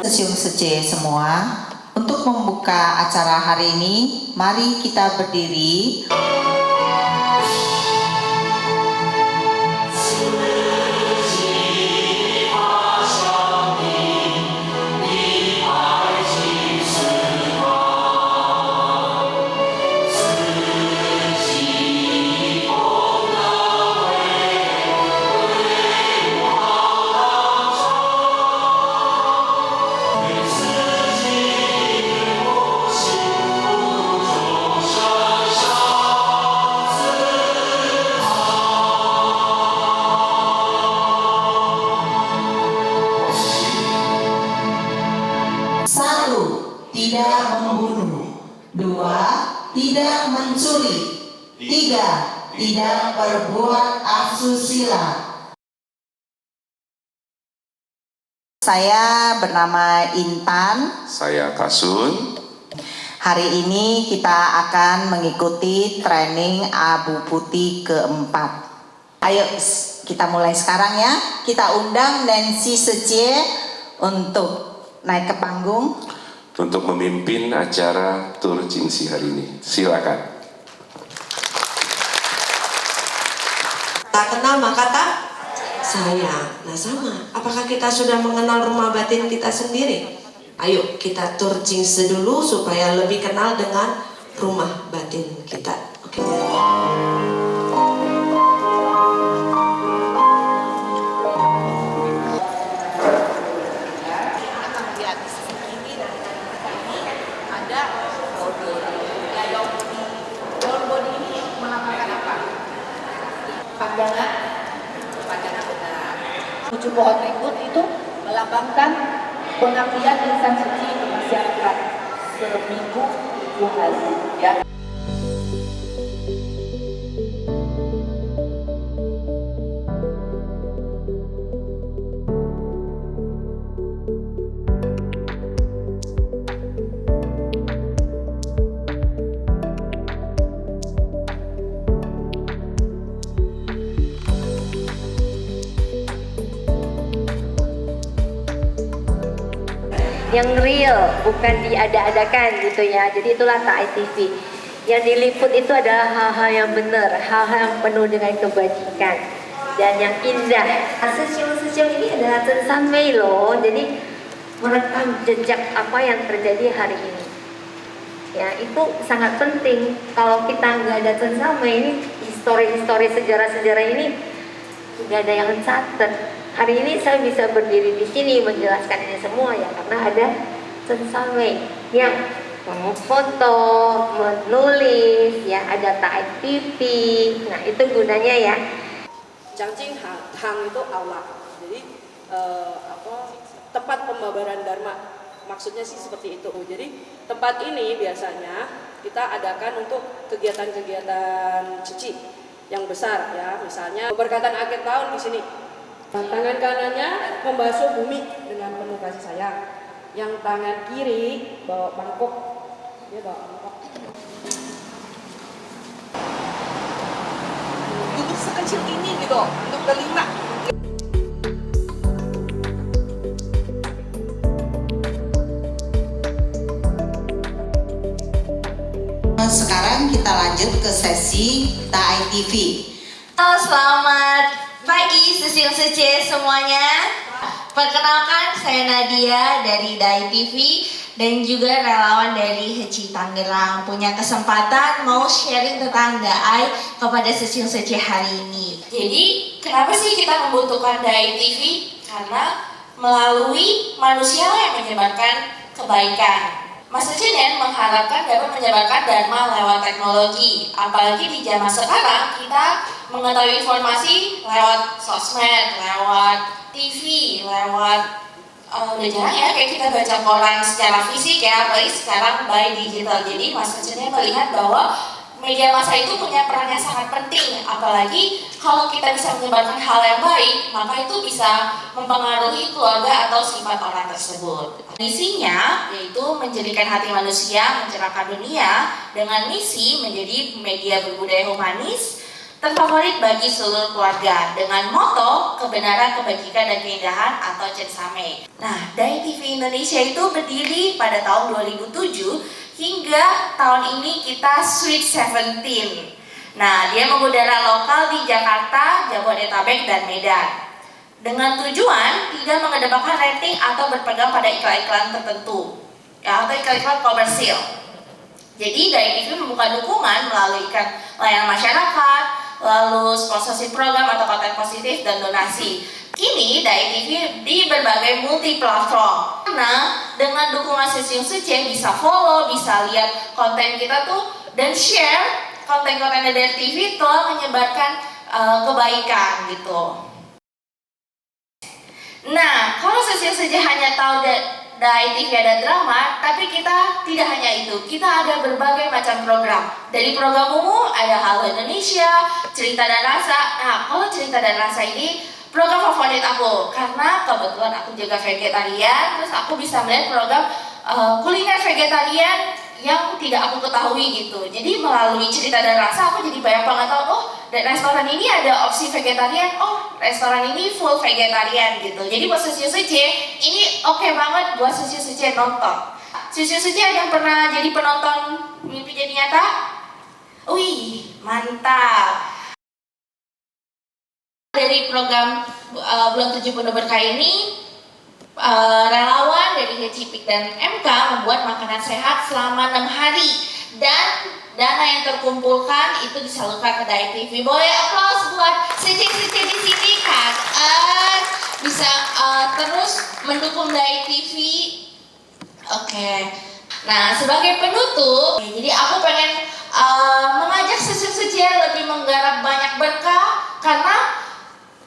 Sesiung Sece semua, untuk membuka acara hari ini, mari kita berdiri. Tidak membunuh. 2. Tidak mencuri. 3. Tidak berbuat asusila. Saya bernama Intan. Saya Kasun. Hari ini kita akan mengikuti training Abu Putih keempat. Ayo kita mulai sekarang ya. Kita undang Nancy Sece untuk naik ke panggung Untuk memimpin acara Tur Jingxi hari ini. Silakan. Tak kenal maka tak sayang. Nah sama, apakah kita sudah mengenal rumah batin kita sendiri? Ayo kita Tur Jingxi dulu supaya lebih kenal dengan rumah batin kita. Oke. Pandangan benar. 7 pohon renggut itu melambangkan pengabdian insan suci di masyarakat seminggu 7 hari ya. Yang real, bukan diada-adakan gitu ya. Jadi itulah TAI-TV. Yang diliput itu adalah hal-hal yang benar, hal-hal yang penuh dengan kebajikan dan yang indah. Sesiung ini adalah Chen Wei loh. Jadi merekam jejak apa yang terjadi hari ini. Ya, itu sangat penting. Kalau kita nggak ada Chen Wei ini, histori-histori sejarah-sejarah ini nggak ada yang catat. Hari ini saya bisa berdiri di sini menjelaskan ini semua ya karena ada Chen Wei yang memfoto, menulis, ya ada TAI-TV. Nah itu gunanya ya. Jangjing Hang itu aula, jadi tempat pembabaran dharma. Maksudnya sih seperti itu. Jadi tempat ini biasanya kita adakan untuk kegiatan-kegiatan suci yang besar ya, misalnya pemberkatan akhir tahun di sini. Tangan kanannya membasuh bumi dengan penuh kasih sayang. Yang tangan kiri bawa mangkok. Dia bawa mangkok. Duduk sekecil ini gitu, untuk berlima. Sekarang kita lanjut ke sesi TAI-TV. Halo, selamat pagi Sesiung Sece semuanya. Perkenalkan, saya Nadia dari TAI-TV dan juga relawan dari Heci Tangerang. Punya kesempatan mau sharing tentang DAI kepada Sesiung Sece hari ini. Jadi, kenapa sih kita membutuhkan TAI-TV? Karena melalui manusia yang menyebarkan kebaikan. Mas Chen mengharapkan dapat menyebarkan dharma lewat teknologi. Apalagi di zaman sekarang kita mengetahui informasi lewat sosmed, lewat TV, lewat udah jarang ya kayak kita baca koran secara fisik ya, apalagi sekarang by digital. Jadi Mas Chen melihat bahwa media massa itu punya peran yang sangat penting, apalagi kalau kita bisa menyebarkan hal yang baik, maka itu bisa mempengaruhi keluarga atau sifat orang tersebut. Misinya yaitu menjadikan hati manusia mencerahkan dunia dengan misi menjadi media berbudaya humanis, terfavorit bagi seluruh keluarga dengan moto kebenaran, kebajikan, dan keindahan atau Censame. Nah, Dai TV Indonesia itu berdiri pada tahun 2007 hingga tahun ini kita Sweet 17. Nah, dia mengudara lokal di Jakarta, Jabodetabek, dan Medan. Dengan tujuan tidak mengedepankan rating atau berpegang pada iklan-iklan tertentu, ya, atau iklan-iklan komersil. Jadi Dai TV membuka dukungan melalui layanan masyarakat, lalu sponsorship program atau konten positif dan donasi. Kini Dai TV di berbagai multi platform. Karena dengan dukungan Sesiung Sece bisa follow, bisa lihat konten kita tuh dan share konten-konten dari TV telah menyebarkan kebaikan gitu. Nah, kalau Sesiung Sece hanya tahu Dai TV ada drama, tapi kita tidak hanya itu. Kita ada berbagai macam program. Dari program umum ada Halo Indonesia, Cerita dan Rasa. Nah, kalau Cerita dan Rasa ini program favorit aku karena kebetulan aku juga vegetarian, terus aku bisa melihat program kuliner vegetarian yang tidak aku ketahui gitu. Jadi melalui Cerita dan Rasa aku jadi banyak banget tahu, oh, restoran ini ada opsi vegetarian, oh, restoran ini full vegetarian gitu. Jadi buat Sesiung Sece ini oke banget buat Sesiung Sece nonton. Sesiung Sece ada yang pernah jadi penonton Mimpi Jadi Nyata? Wih, mantap. Dari program Bulan 7 Penuh Berkah ini, relawan dari Hecipik dan MK membuat makanan sehat selama 6 hari dan dana yang terkumpulkan itu disalurkan ke Dai TV. Boleh aplaus buat Sece-Sece di sini kan? Bisa terus mendukung Dai TV. Oke. Nah, sebagai penutup, jadi aku pengen mengajak Sesiung Sece lebih menggarap banyak berkah karena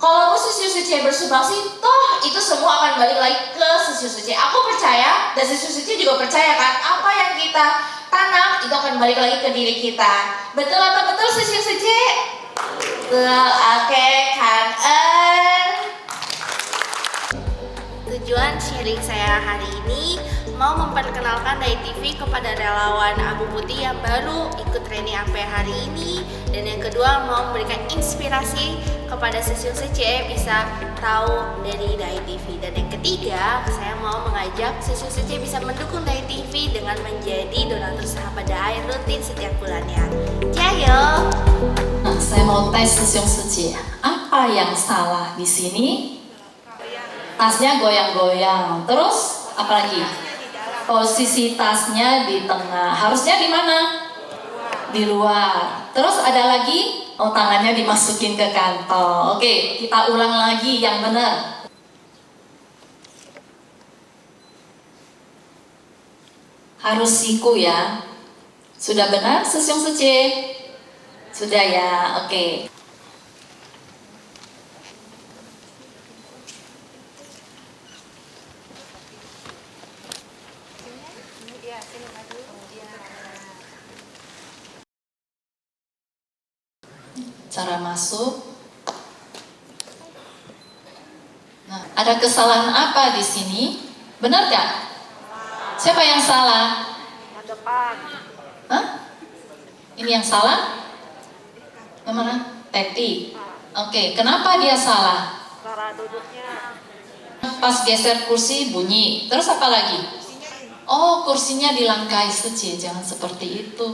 kalau Sesiung Sece bersumbangsi, toh itu semua akan balik lagi ke Sesiung Sece. Aku percaya dan Sesiung Sece juga percaya kan, apa yang kita tanam itu akan balik lagi ke diri kita. Betul atau betul Sesiung Sece? Oke kan. Tujuan sharing saya hari ini mau memperkenalkan Dai TV kepada relawan Abu Putih yang baru ikut training sampai hari ini, dan yang kedua mau memberikan inspirasi kepada Sesiung Sece bisa tahu dari Dai TV, dan yang ketiga saya mau mengajak Sesiung Sece bisa mendukung Dai TV dengan menjadi donatur sahabat Dai rutin setiap bulannya. Jayo! Nah, saya mau tes Sesiung Sece. Apa yang salah di sini? Tasnya goyang-goyang. Terus apa lagi? Posisi tasnya di tengah. Harusnya di mana? Di luar. Terus ada lagi? Oh, tangannya dimasukin ke kantong. Oke, kita ulang lagi yang benar. Harus siku ya. Sudah benar Sesiung Sece? Sudah ya, oke. Cara masuk. Nah, ada kesalahan apa di sini? Benar gak? Siapa yang salah? Hah? Ini yang salah? Kemana? Teti. Oke, kenapa dia salah? Cara duduknya. Pas geser kursi bunyi. Terus apa lagi? Oh, kursinya dilangkai saja. Jangan seperti itu.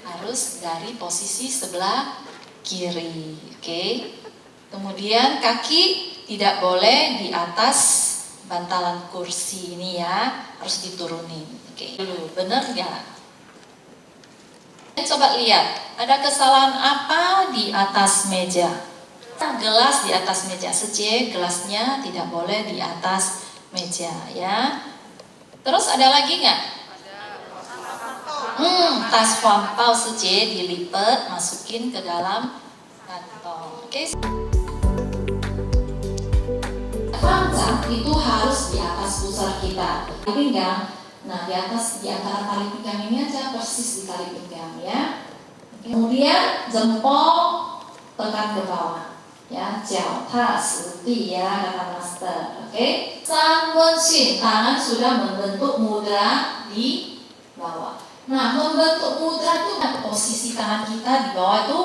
Harus dari posisi sebelah kiri, oke. Kemudian kaki tidak boleh di atas bantalan kursi ini ya, harus diturunin, oke. Dulu, bener nggak? Coba lihat, ada kesalahan apa di atas meja? Gelas di atas meja, Sece, gelasnya tidak boleh di atas meja ya. Terus ada lagi nggak? Tas wampau Sece dilipat, masukin ke dalam kantong. Oke. Rancang itu harus di atas pusar kita. Pinggang. Nah, di atas, di antara tali pinggang ini aja, persis di tali pinggang ya. Kemudian jempol tekan ke bawah. Ya, jiao ta seti ya kata master. Oke. Sanwenshin, tangan sudah membentuk mudra di bawah. Nah, membentuk mudra itu posisi tangan kita di bawah itu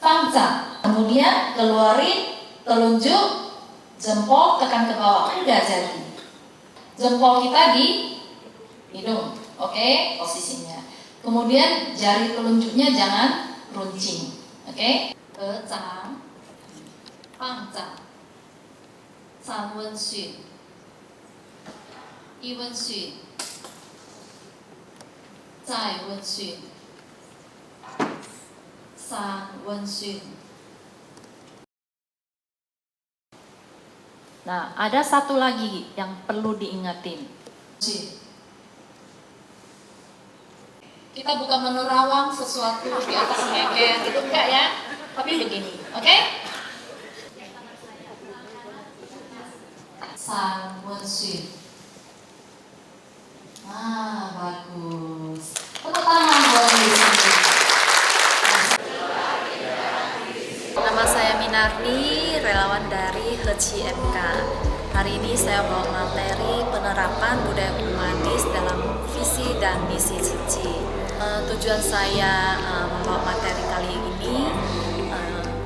Fangza. Kemudian keluarin telunjuk, jempol tekan ke bawah. Udah jadi. Jempol kita di hidung. Oke, posisinya. Kemudian jari telunjuknya jangan runcing. Oke? Ecang, Fangza, San Wen Xun, Yi Wen Xun, Zai Wen Xun, San Wen Xun. Nah, ada satu lagi yang perlu diingatin. Kita bukan menerawang sesuatu di atas ngeket, itu enggak ya, tapi begini, oke? San Wen Xun. Bagus. Tepuk tangan buat di sini. Nama saya Minarni, relawan dari HECI MK. Hari ini saya bawa materi penerapan budaya humanis dalam visi dan misi HECI. Tujuan saya membawa materi kali ini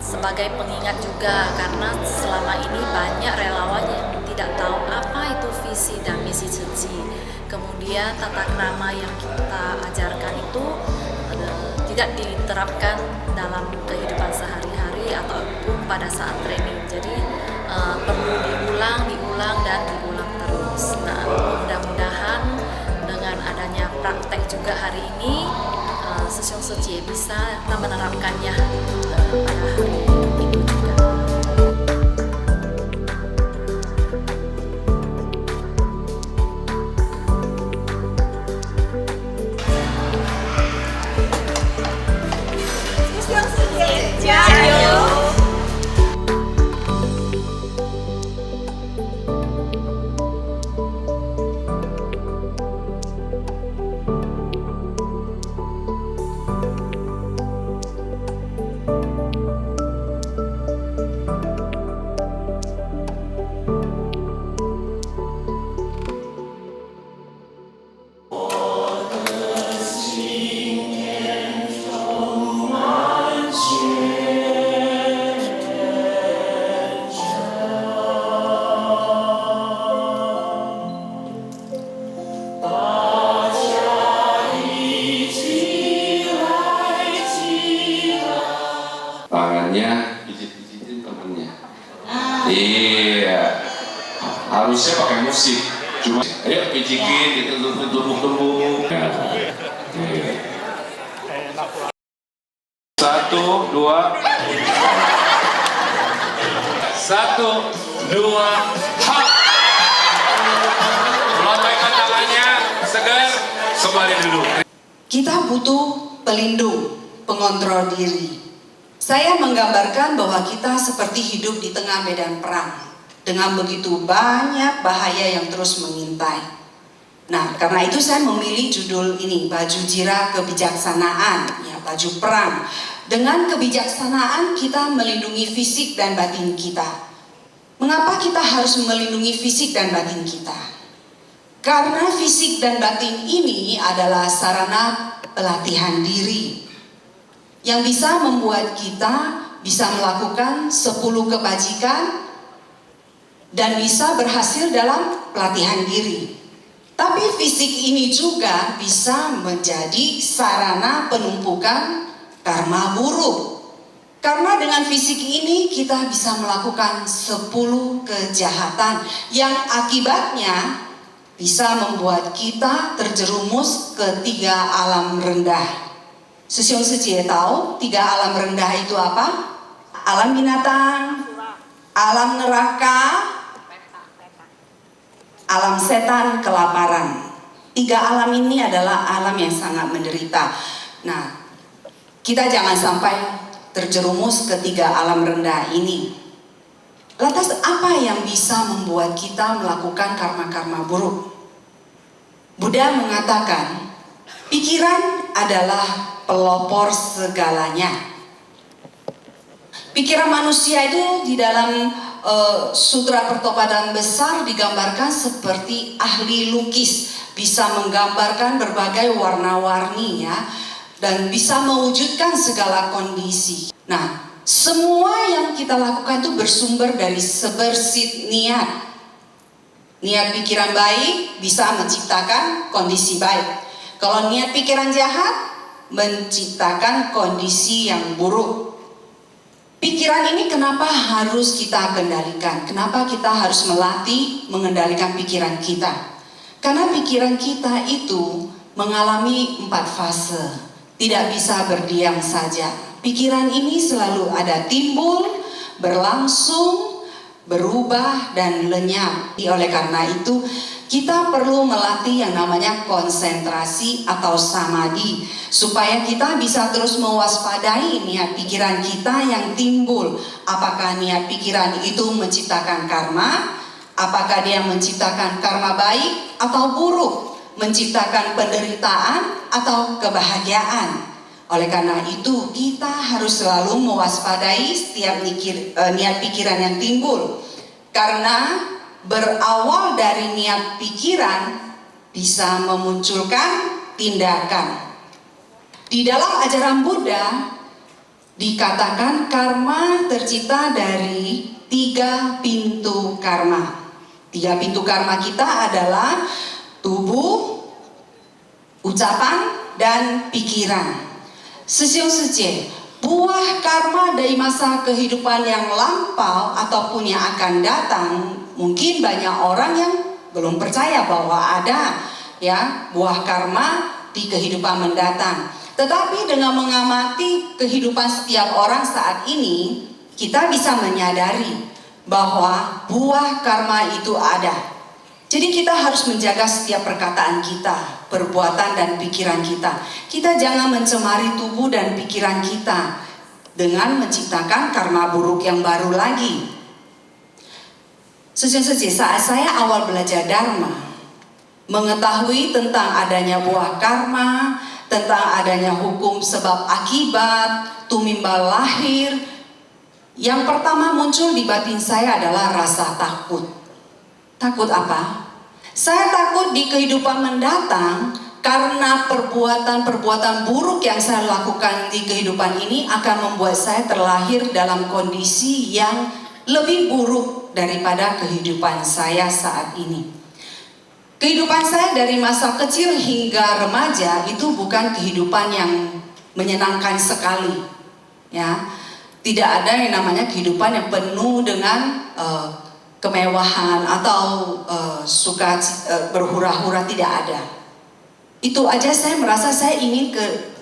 sebagai pengingat juga, karena selama ini banyak relawan yang tidak tahu apa itu visi dan misi HECI. Kemudian tata krama yang kita ajarkan itu tidak diterapkan dalam kehidupan sehari-hari ataupun pada saat training. Jadi perlu diulang dan diulang terus. Nah, mudah-mudahan dengan adanya praktek juga hari ini, Sesiong Secie bisa kita menerapkannya pada hari itu juga. Tangannya pijit-pijitin temennya. Iya. Harusnya pakai musik. Cuma, ayo pijitin, itu tumbuk-tumbuk. Satu, dua. Satu, dua, hap. Lambaikan tangannya, segar, kembali duduk. Kita butuh pelindung, pengontrol diri. Saya menggambarkan bahwa kita seperti hidup di tengah medan perang dengan begitu banyak bahaya yang terus mengintai. Nah, karena itu saya memilih judul ini, Baju Jira Kebijaksanaan, ya, baju perang. Dengan kebijaksanaan kita melindungi fisik dan batin kita. Mengapa kita harus melindungi fisik dan batin kita? Karena fisik dan batin ini adalah sarana pelatihan diri yang bisa membuat kita bisa melakukan 10 kebajikan dan bisa berhasil dalam pelatihan diri. Tapi fisik ini juga bisa menjadi sarana penumpukan karma buruk. Karena dengan fisik ini kita bisa melakukan 10 kejahatan yang akibatnya bisa membuat kita terjerumus ke 3 alam rendah. Sesiong Secie tahu 3 alam rendah itu apa? Alam binatang, alam neraka, alam setan, kelaparan. 3 alam ini adalah alam yang sangat menderita. Nah, kita jangan sampai terjerumus ke 3 alam rendah ini. Lantas apa yang bisa membuat kita melakukan karma-karma buruk? Buddha mengatakan, pikiran adalah pelopor segalanya. Pikiran manusia itu di dalam Sutra Pertobatan Besar digambarkan seperti ahli lukis, bisa menggambarkan berbagai warna-warni ya, dan bisa mewujudkan segala kondisi. Nah, Semua yang kita lakukan itu bersumber dari sebersih niat. Niat pikiran baik bisa menciptakan kondisi baik. Kalau niat pikiran jahat, menciptakan kondisi yang buruk. Pikiran ini kenapa harus kita kendalikan? Kenapa kita harus melatih mengendalikan pikiran kita? Karena pikiran kita itu mengalami 4 fase. Tidak bisa berdiam saja. Pikiran ini selalu ada timbul, berlangsung, berubah, dan lenyap. Oleh karena itu, kita perlu melatih yang namanya konsentrasi atau samadhi, supaya kita bisa terus mewaspadai niat pikiran kita yang timbul. Apakah niat pikiran itu menciptakan karma? Apakah dia menciptakan karma baik atau buruk? Menciptakan penderitaan atau kebahagiaan? Oleh karena itu, kita harus selalu mewaspadai setiap niat pikiran yang timbul. Karena berawal dari niat pikiran bisa memunculkan tindakan. Di dalam ajaran Buddha dikatakan karma tercipta dari 3 pintu karma. 3 pintu karma kita adalah tubuh, ucapan, dan pikiran. Sesiung-sejeng, buah karma dari masa kehidupan yang lampau ataupun yang akan datang. Mungkin banyak orang yang belum percaya bahwa ada ya buah karma di kehidupan mendatang. Tetapi dengan mengamati kehidupan setiap orang saat ini, kita bisa menyadari bahwa buah karma itu ada. Jadi kita harus menjaga setiap perkataan kita, perbuatan dan pikiran kita. Kita jangan mencemari tubuh dan pikiran kita dengan menciptakan karma buruk yang baru lagi. Sejak saat saya awal belajar Dharma, mengetahui tentang adanya buah karma, tentang adanya hukum sebab akibat, tumimbal lahir, yang pertama muncul di batin saya adalah rasa takut. Takut apa? Saya takut di kehidupan mendatang karena perbuatan-perbuatan buruk yang saya lakukan di kehidupan ini akan membuat saya terlahir dalam kondisi yang lebih buruk daripada kehidupan saya saat ini. Kehidupan saya dari masa kecil hingga remaja itu bukan kehidupan yang menyenangkan sekali, ya. Tidak ada yang namanya kehidupan yang penuh dengan kemewahan atau suka berhura-hura, tidak ada. Itu aja saya merasa saya ingin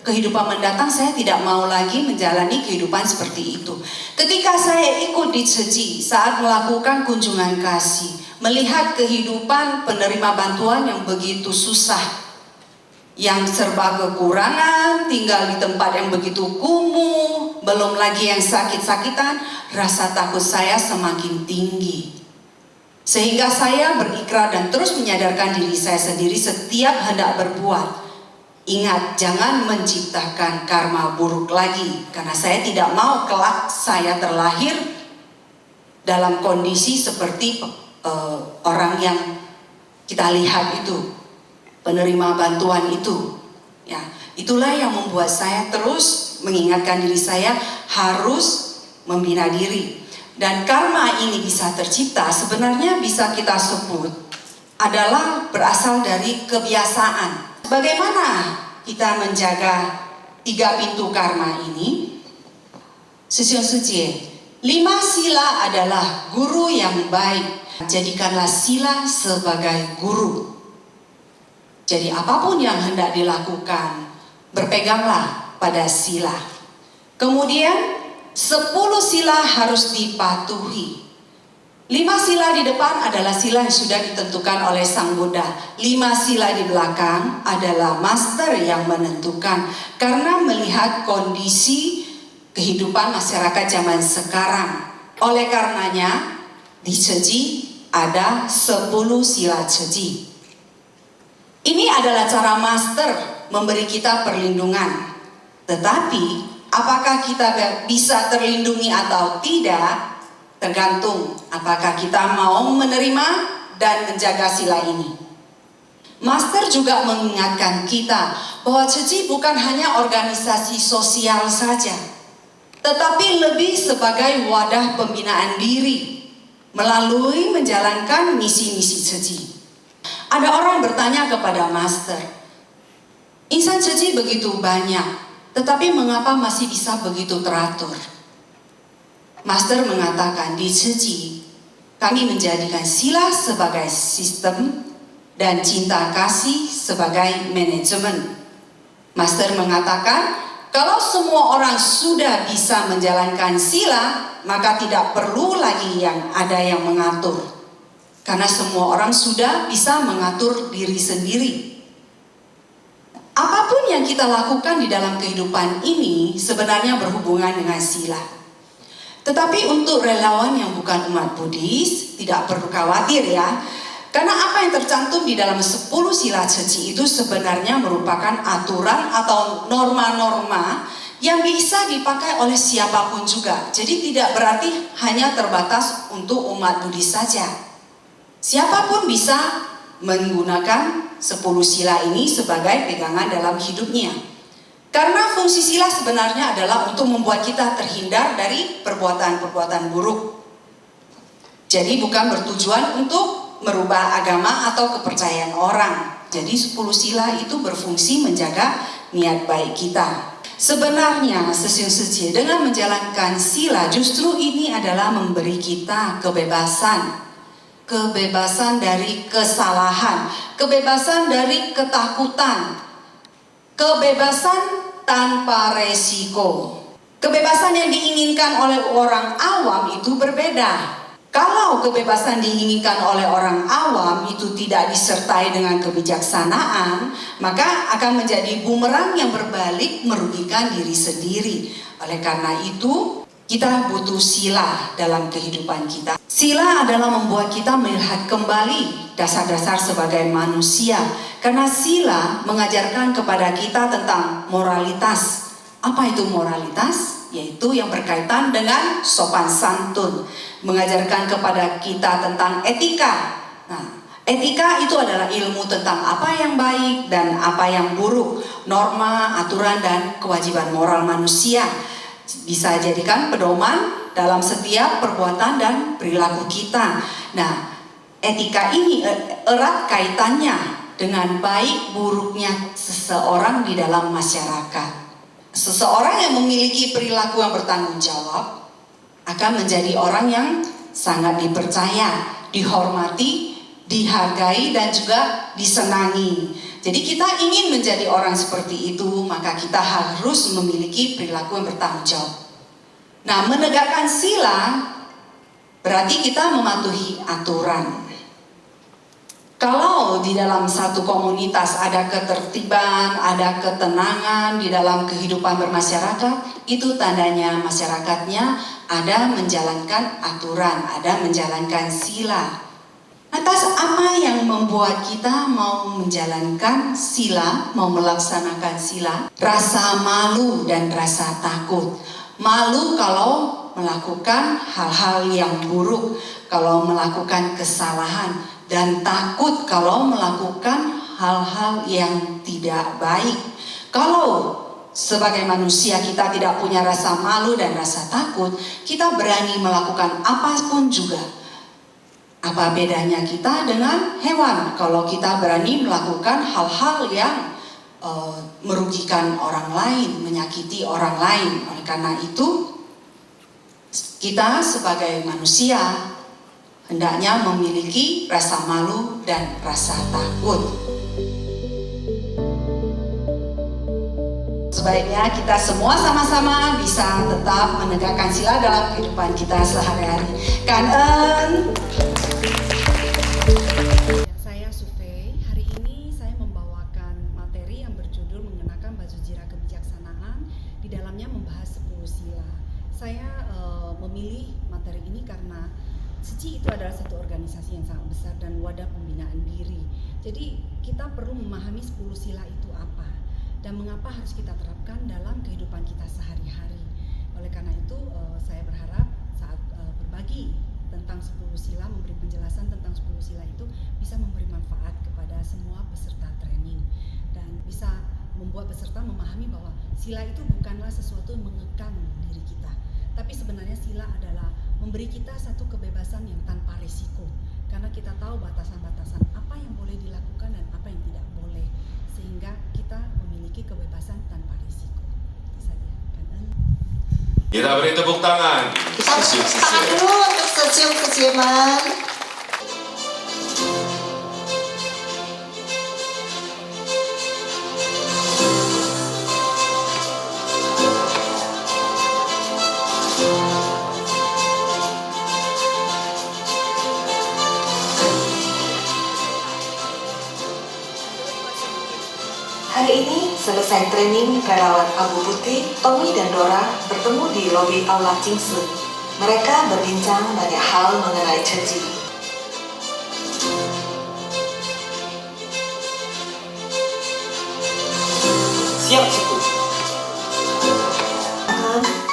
kehidupan mendatang saya tidak mau lagi menjalani kehidupan seperti itu. Ketika saya ikut di Ceji saat melakukan kunjungan kasih, melihat kehidupan penerima bantuan yang begitu susah, yang serba kekurangan, tinggal di tempat yang begitu kumuh, belum lagi yang sakit-sakitan, rasa takut saya semakin tinggi. Sehingga saya berikrar dan terus menyadarkan diri saya sendiri setiap hendak berbuat. Ingat, jangan menciptakan karma buruk lagi. Karena saya tidak mau kelak saya terlahir dalam kondisi seperti orang yang kita lihat itu, penerima bantuan itu. Ya, itulah yang membuat saya terus mengingatkan diri saya harus membina diri. Dan karma ini bisa tercipta, sebenarnya bisa kita sebut adalah berasal dari kebiasaan. Bagaimana kita menjaga 3 pintu karma ini? Sesiung-sejeng, 5 sila adalah guru yang baik. Jadikanlah sila sebagai guru. Jadi apapun yang hendak dilakukan, berpeganglah pada sila. Kemudian 10 sila harus dipatuhi. 5 sila di depan adalah sila yang sudah ditentukan oleh Sang Buddha. 5 sila di belakang adalah master yang menentukan. Karena melihat kondisi kehidupan masyarakat zaman sekarang. Oleh karenanya di Ceji ada 10 sila Ceji. Ini adalah cara master memberi kita perlindungan. Tetapi apakah kita bisa terlindungi atau tidak, tergantung apakah kita mau menerima dan menjaga sila ini. Master juga mengingatkan kita bahwa Ceji bukan hanya organisasi sosial saja. tetapi lebih sebagai wadah pembinaan diri melalui menjalankan misi-misi Tzu Chi. Ada orang bertanya kepada Master, insan Tzu Chi begitu banyak, tetapi mengapa masih bisa begitu teratur? Master mengatakan, di Tzu Chi kami menjadikan sila sebagai sistem dan cinta kasih sebagai manajemen. Master mengatakan, kalau semua orang sudah bisa menjalankan sila, maka tidak perlu lagi yang ada yang mengatur. Karena semua orang sudah bisa mengatur diri sendiri. Apapun yang kita lakukan di dalam kehidupan ini sebenarnya berhubungan dengan sila. Tetapi untuk relawan yang bukan umat Buddhis, tidak perlu khawatir ya. Karena apa yang tercantum di dalam 10 sila Tzu Chi itu sebenarnya merupakan aturan atau norma-norma yang bisa dipakai oleh siapapun juga. Jadi tidak berarti hanya terbatas untuk umat Buddhis saja. Siapapun bisa menggunakan 10 sila ini sebagai pegangan dalam hidupnya. Karena fungsi sila sebenarnya adalah untuk membuat kita terhindar dari perbuatan-perbuatan buruk. Jadi bukan bertujuan untuk merubah agama atau kepercayaan orang. Jadi 10 sila itu berfungsi menjaga niat baik kita. Sebenarnya Sesung Secie dengan menjalankan sila justru ini adalah memberi kita kebebasan. Kebebasan dari kesalahan, kebebasan dari ketakutan, kebebasan tanpa resiko. Kebebasan yang diinginkan oleh orang awam itu berbeda. Kalau kebebasan diinginkan oleh orang awam itu tidak disertai dengan kebijaksanaan, maka akan menjadi bumerang yang berbalik merugikan diri sendiri. Oleh karena itu, kita butuh sila dalam kehidupan kita. Sila adalah membuat kita melihat kembali dasar-dasar sebagai manusia. Karena sila mengajarkan kepada kita tentang moralitas. Apa itu moralitas? Yaitu yang berkaitan dengan sopan santun, mengajarkan kepada kita tentang etika. Nah, etika itu adalah ilmu tentang apa yang baik dan apa yang buruk, norma, aturan, dan kewajiban moral manusia. Bisa jadikan pedoman dalam setiap perbuatan dan perilaku kita. Nah, etika ini erat kaitannya dengan baik buruknya seseorang di dalam masyarakat. Seseorang yang memiliki perilaku yang bertanggung jawab akan menjadi orang yang sangat dipercaya, dihormati, dihargai, dan juga disenangi. Jadi kita ingin menjadi orang seperti itu, maka kita harus memiliki perilaku yang bertanggung jawab. Nah, menegakkan sila berarti kita mematuhi aturan. Kalau di dalam satu komunitas ada ketertiban, ada ketenangan di dalam kehidupan bermasyarakat, itu tandanya masyarakatnya ada menjalankan aturan, ada menjalankan sila. Atas apa yang membuat kita mau menjalankan sila, mau melaksanakan sila? Rasa malu dan rasa takut. Malu kalau melakukan hal-hal yang buruk, kalau melakukan kesalahan, dan takut kalau melakukan hal-hal yang tidak baik. Kalau sebagai manusia kita tidak punya rasa malu dan rasa takut, kita berani melakukan apapun juga. Apa bedanya kita dengan hewan? Kalau kita berani melakukan hal-hal yang merugikan orang lain, menyakiti orang lain. Oleh karena itu, kita sebagai manusia hendaknya memiliki rasa malu dan rasa takut. Sebaiknya kita semua sama-sama bisa tetap menegakkan sila dalam kehidupan kita sehari-hari. Kangen. Saya Sufei. Hari ini saya membawakan materi yang berjudul mengenakan baju jira kebijaksanaan. Di dalamnya membahas 10 sila. Saya memilih materi ini karena Tzu Chi itu adalah satu organisasi yang sangat besar dan wadah pembinaan diri. Jadi kita perlu memahami 10 sila itu apa dan mengapa harus kita terapkan dalam kehidupan kita sehari-hari. Oleh karena itu saya berharap saat berbagi tentang 10 sila, memberi penjelasan tentang 10 sila itu bisa memberi manfaat kepada semua peserta training dan bisa membuat peserta memahami bahwa sila itu bukanlah sesuatu yang mengekang diri kita, tapi sebenarnya sila adalah memberi kita satu kebebasan yang tanpa risiko, karena kita tahu batasan-batasan apa yang boleh dilakukan dan apa yang tidak boleh, sehingga kita memiliki kebebasan tanpa risiko. Itu saja. Kita beri tepuk tangan. Kita beri tepuk tangan dulu untuk Sesium-Sesieman. Hari ini selesai training relawan Abu Putih, Tommy dan Dora bertemu di lobi Aula Cingse. Mereka berbincang banyak hal mengenai Ceci. Siap, Ciku.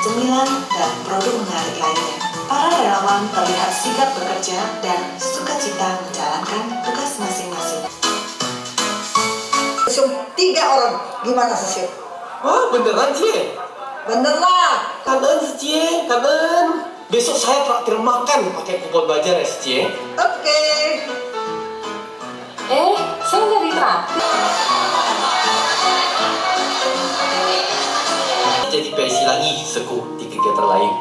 Cemilan dan produk menarik lainnya. Para relawan terlihat sigap bekerja dan sukacita menjalankan tugas masing-masing. Sesium 3 orang, gimana Sesium? Wah, beneran Cie? Bener lah. Kangen Cie, kangen. Besok saya traktir makan pakai kupon bajar ya Cie. Oke. Saya nggak ditraktir. Jadi PSI lagi seku di kegiatan lain.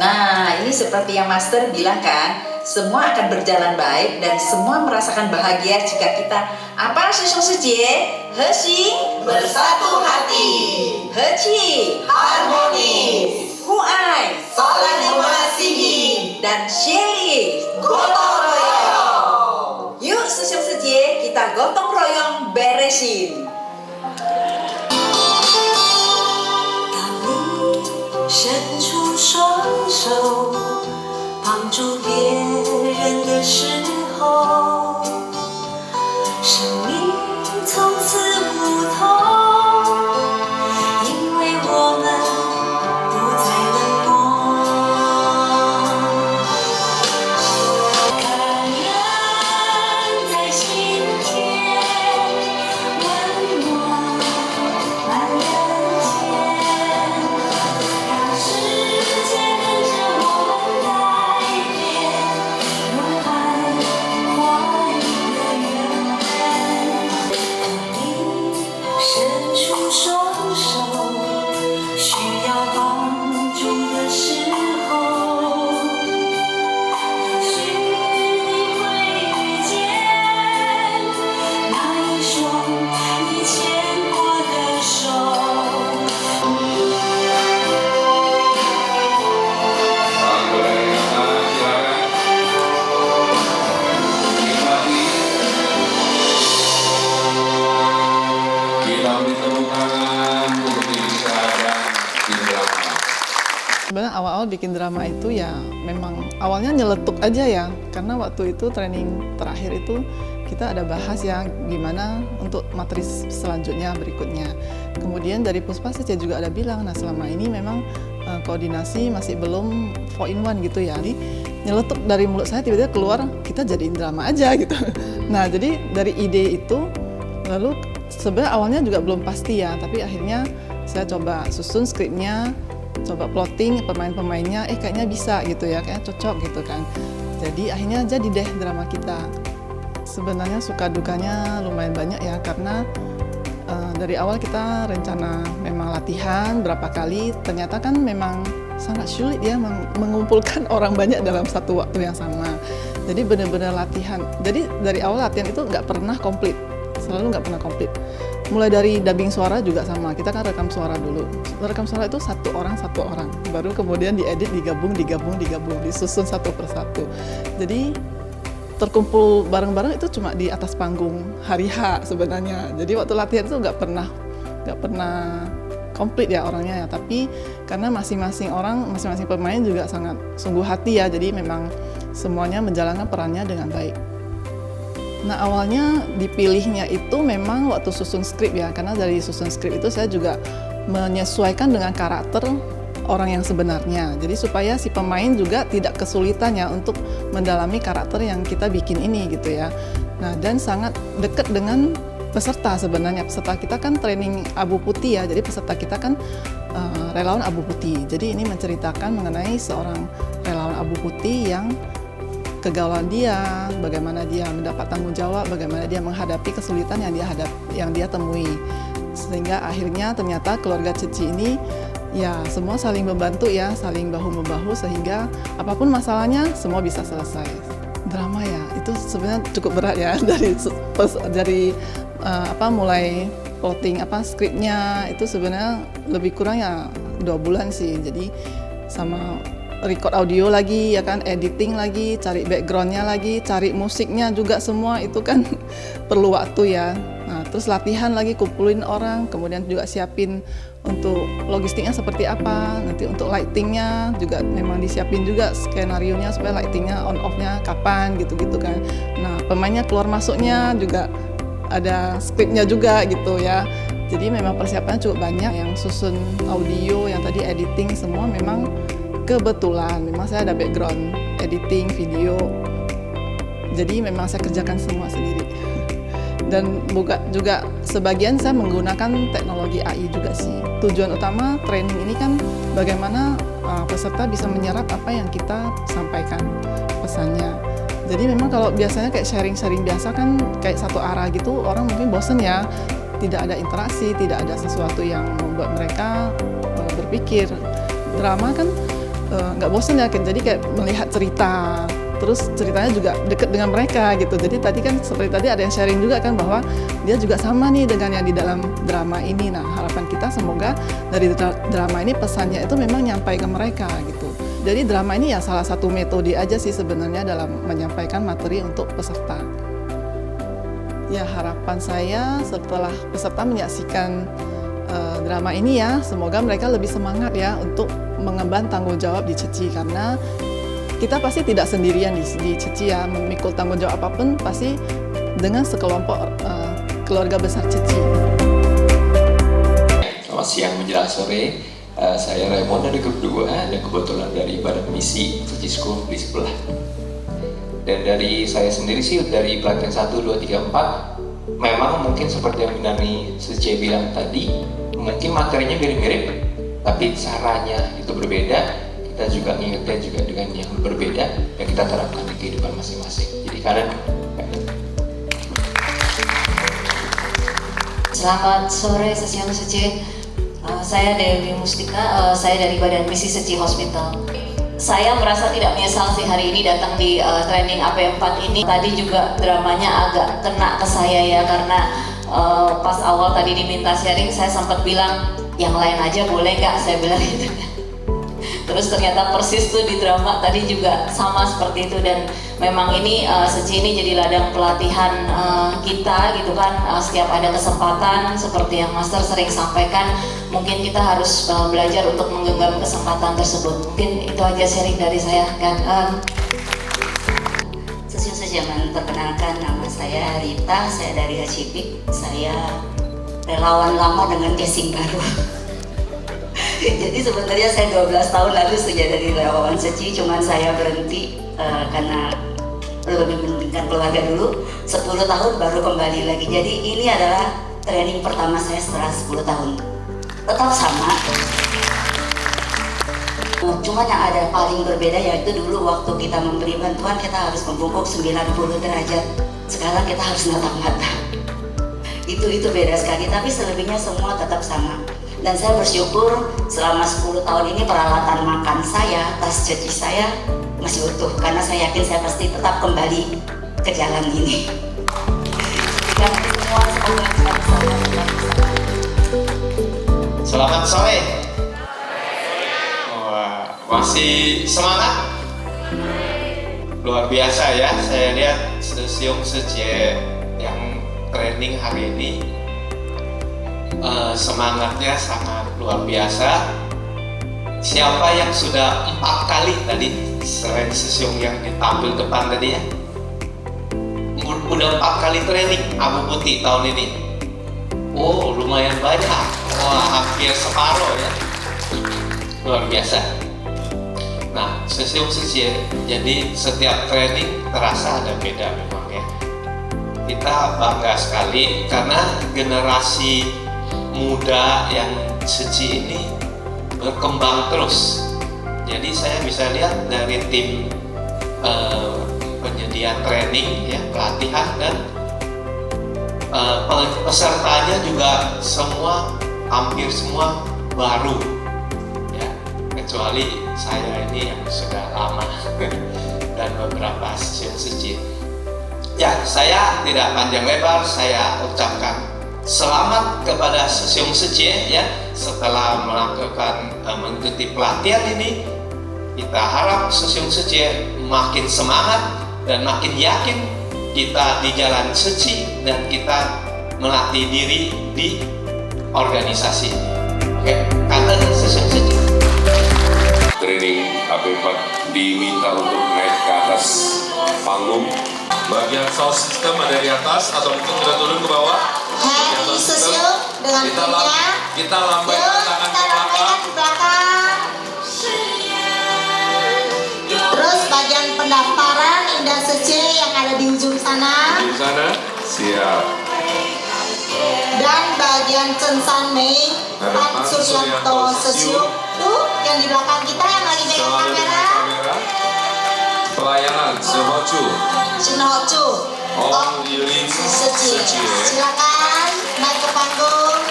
Nah, ini seperti yang Master bilang kan, semua akan berjalan baik dan semua merasakan bahagia jika kita apa Sesium-Sejie, Hesing Bersatu hati, Heci harmonis, Huai saling mengasihi, dan Shelly gotong royong. Yuk Sesium-Sejie, kita gotong royong beresin. 伸出双手，帮助别人的时候，生命从此不同，因为我们不再冷漠。感恩在心间，温暖满人间。世界跟着我们改变，用爱换一个缘。你伸出双手，需要帮助的时候，也许你会遇见那一双你牵过的手。 Sebenarnya awal-awal bikin drama itu ya memang awalnya nyeletuk aja ya, karena waktu itu training terakhir itu kita ada bahas ya gimana untuk materi selanjutnya berikutnya. Kemudian dari Puspa saya juga ada bilang, nah selama ini memang koordinasi masih belum 4-in-1 gitu ya. Jadi nyeletuk dari mulut saya tiba-tiba keluar kita jadiin drama aja gitu. Nah jadi dari ide itu lalu sebenarnya awalnya juga belum pasti ya, tapi akhirnya saya coba susun skripnya, coba plotting pemain-pemainnya, kayaknya bisa gitu ya, kayaknya cocok gitu kan. Jadi akhirnya jadi deh drama kita. Sebenarnya suka dukanya lumayan banyak ya, karena dari awal kita rencana memang latihan berapa kali, ternyata kan memang sangat sulit ya mengumpulkan orang banyak dalam satu waktu yang sama. Jadi benar-benar latihan. Jadi dari awal latihan itu nggak pernah komplit, selalu nggak pernah komplit. Mulai dari dubbing suara juga sama, kita kan rekam suara dulu. Rekam suara itu satu orang, baru kemudian diedit, digabung, disusun satu persatu. Jadi terkumpul bareng-bareng itu cuma di atas panggung hari H sebenarnya. Jadi waktu latihan itu nggak pernah komplit ya orangnya ya. Tapi karena masing-masing pemain juga sangat sungguh hati ya. Jadi memang semuanya menjalankan perannya dengan baik. Nah awalnya dipilihnya itu memang waktu susun skrip ya, karena dari susun skrip itu saya juga menyesuaikan dengan karakter orang yang sebenarnya. Jadi supaya si pemain juga tidak kesulitan ya untuk mendalami karakter yang kita bikin ini gitu ya. Nah dan sangat dekat dengan peserta sebenarnya. Peserta kita kan training abu putih ya, jadi peserta kita kan relawan abu putih. Jadi ini menceritakan mengenai seorang relawan abu putih yang kegaulan dia, bagaimana dia mendapat tanggung jawab, bagaimana dia menghadapi kesulitan yang dia temui. Sehingga akhirnya ternyata keluarga Ceci ini ya semua saling membantu ya, saling bahu-membahu sehingga apapun masalahnya semua bisa selesai. Drama ya, itu sebenarnya cukup berat ya dari mulai plotting skripnya itu sebenarnya lebih kurang ya 2 bulan sih. Jadi sama record audio lagi ya kan, editing lagi, cari backgroundnya lagi, cari musiknya juga, semua itu kan perlu waktu ya. Nah, terus latihan lagi, kumpulin orang, kemudian juga siapin untuk logistiknya seperti apa, nanti untuk lightingnya juga memang disiapin juga skenario-nya supaya lightingnya on off-nya kapan gitu-gitu kan. Nah, pemainnya keluar masuknya juga ada skripnya juga gitu ya. Jadi memang persiapannya cukup banyak, yang susun audio, yang tadi editing semua memang kebetulan memang saya ada background editing video. Jadi memang saya kerjakan semua sendiri. Dan juga sebagian saya menggunakan teknologi AI juga sih. Tujuan utama training ini kan bagaimana peserta bisa menyerap apa yang kita sampaikan pesannya. Jadi memang kalau biasanya kayak sharing-sharing biasa kan kayak satu arah gitu, orang mungkin bosen ya, tidak ada interaksi, tidak ada sesuatu yang membuat mereka berpikir. Drama kan nggak bosen ya, jadi kayak melihat cerita, terus ceritanya juga dekat dengan mereka gitu. Jadi tadi kan seperti tadi ada yang sharing juga kan bahwa dia juga sama nih dengan yang di dalam drama ini. Nah, harapan kita semoga dari drama ini pesannya itu memang nyampai ke mereka gitu. Jadi drama ini ya salah satu metode aja sih sebenarnya dalam menyampaikan materi untuk peserta. Ya, harapan saya setelah peserta menyaksikan drama ini ya, semoga mereka lebih semangat ya untuk mengemban tanggung jawab di Ceci, karena kita pasti tidak sendirian di Ceci ya, memikul tanggung jawab apapun pasti dengan sekelompok keluarga besar Ceci. Selamat siang menjelang sore, saya Raymond dari grup 2 dan kebetulan dari Badan Misi Ceci School di sebelah. Dan dari saya sendiri sih dari pelatihan 1, 2, 3, 4 memang mungkin seperti yang Minani Ceci bilang tadi, mungkin materinya mirip-mirip, tapi caranya itu berbeda. Kita juga ngingetnya juga dengan yang berbeda yang kita terapkan di kehidupan masing-masing. Jadi kalian selamat sore sesiang Ceci. Saya Dewi Mustika, saya dari Badan Misi Ceci Hospital. Saya merasa tidak menyesal sih hari ini datang di training AP4 ini. Tadi juga dramanya agak kena ke saya ya, karena pas awal tadi diminta sharing saya sempat bilang yang lain aja boleh nggak, saya bilang gitu. Terus ternyata persis tuh di drama tadi juga sama seperti itu, dan memang ini Ceci ini jadi ladang pelatihan kita gitu kan. Setiap ada kesempatan seperti yang Master sering sampaikan, mungkin kita harus belajar untuk menggenggam kesempatan tersebut. Mungkin itu aja sharing dari saya kan. Jangan perkenalkan, nama saya Rita, saya dari Hacipik. Saya relawan lama dengan casing baru. Jadi sebenarnya saya 12 tahun lalu sudah dari relawan Ceci, cuman saya berhenti karena lebih mementingkan keluarga dulu. 10 tahun baru kembali lagi. Jadi ini adalah training pertama saya setelah 10 tahun. Tetap sama. Cuma yang ada paling berbeda yaitu dulu waktu kita memberi bantuan kita harus membungkuk 90 derajat. Sekarang kita harus natap mata. Itu beda sekali, tapi selebihnya semua tetap sama. Dan saya bersyukur selama 10 tahun ini peralatan makan saya, tas cuci saya masih utuh, karena saya yakin saya pasti tetap kembali ke jalan ini. Semua selamat sore. Masih semangat? Luar biasa ya, saya lihat Sesiung Ceci yang training hari ini semangatnya sangat luar biasa. Siapa yang sudah 4 kali tadi selain Sesiung yang ditampil depan tadi ya, udah 4 kali training abu putih tahun ini? Oh, lumayan banyak. Wah, hampir separuh ya, luar biasa. Nah, Sesiung Ceci, jadi setiap training terasa ada beda memang ya. kita bangga sekali karena generasi muda yang Seci ini berkembang terus. Jadi saya bisa lihat dari tim penyedia training, ya, pelatihan, dan pesertanya juga hampir semua baru, ya, kecuali saya ini yang sudah lama dan beberapa Seci. Ya, saya tidak panjang lebar, saya ucapkan selamat kepada Sesiung Seci, ya, setelah mengikuti pelatihan ini. Kita harap Sesiung Seci makin semangat dan makin yakin kita di jalan Seci dan kita melatih diri di organisasi ini. Oke, kata Sesiung Seci. Training AP4 diminta untuk naik ke atas panggung. Bagian sound system ada di atas atau mungkin kita turun ke bawah. Happy Sesiung dengan kita lambaikan tangan ke belakang. Terus bagian pendaftaran Indah Seci yang ada di ujung sana. Di sana, siap. Dan bagian Censan Mei, Pak Suryanto Sesiung tuh yang di belakang kita yang lagi pegang kamera. Pelayanan Sehocu. Om Yulin Seci. Silakan naik ke panggung.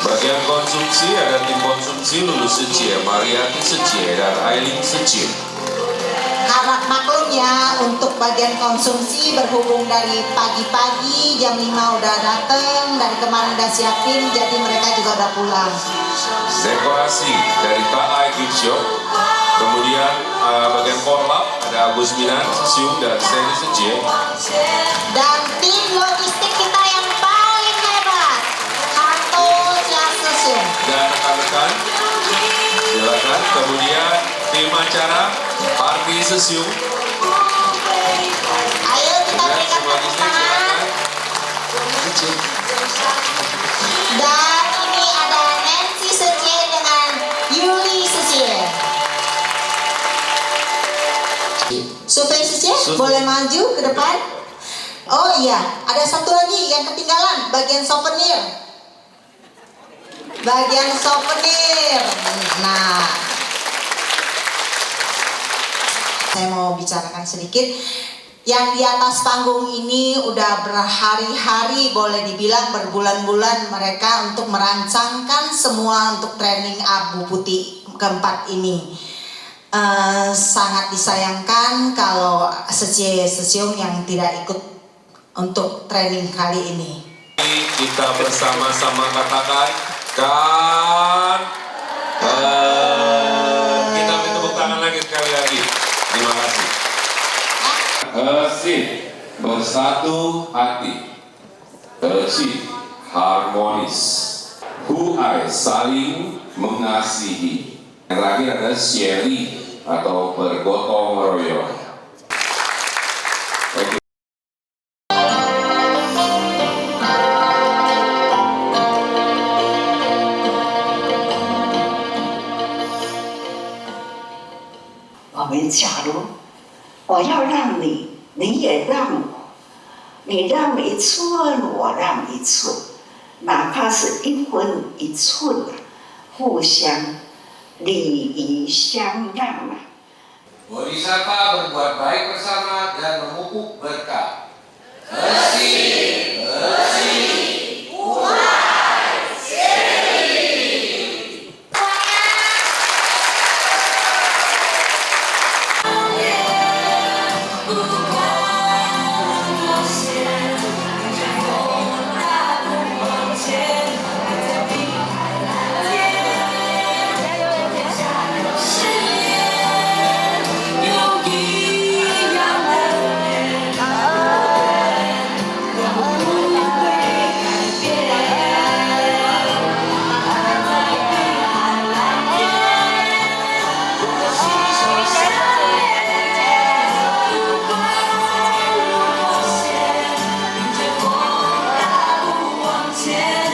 Bagian konsumsi ada tim konsumsi lulus Seci, Mariati Seci dan Aileen Seci. Harap maklum ya, untuk bagian konsumsi berhubung dari pagi-pagi jam 5 udah dateng, dari kemarin udah siapin, jadi mereka juga udah pulang. Dekorasi dari Taai Gift Shop. Kemudian bagian korlap ada Agus Minan, Sesiung, dan Seni Seci. Dan tim logistik kita yang paling hebat, Harto Sias Sesiung. Dan rekan-rekan, silakan. Kemudian tim acara Parti Sesiung. Ayo kita berikan tepuk tangan. Dan ini ada Nancy Seci dengan Yuli Seci. Survei Seci, boleh maju ke depan? Oh iya, ada satu lagi yang ketinggalan, bagian souvenir. Bagian souvenir. Nah, saya mau bicarakan sedikit. Yang di atas panggung ini udah berhari-hari, boleh dibilang berbulan-bulan mereka untuk merancangkan semua untuk training Abu Putih keempat ini. Sangat disayangkan kalau Sesiung yang tidak ikut untuk training kali ini. Kita bersama-sama katakan kita minta tepuk tangan lagi sekali lagi. Terima kasih. Hesi bersatu hati. Hesi harmonis. Huai saling mengasihi. Yang terakhir ada sharing atau bergotong royong. 我们假如我要让你，你也让我，你让一寸，我让一寸，哪怕是一分一寸啊，互相礼仪相让啊。 Bodhisattva berbuat baik bersama dan memupuk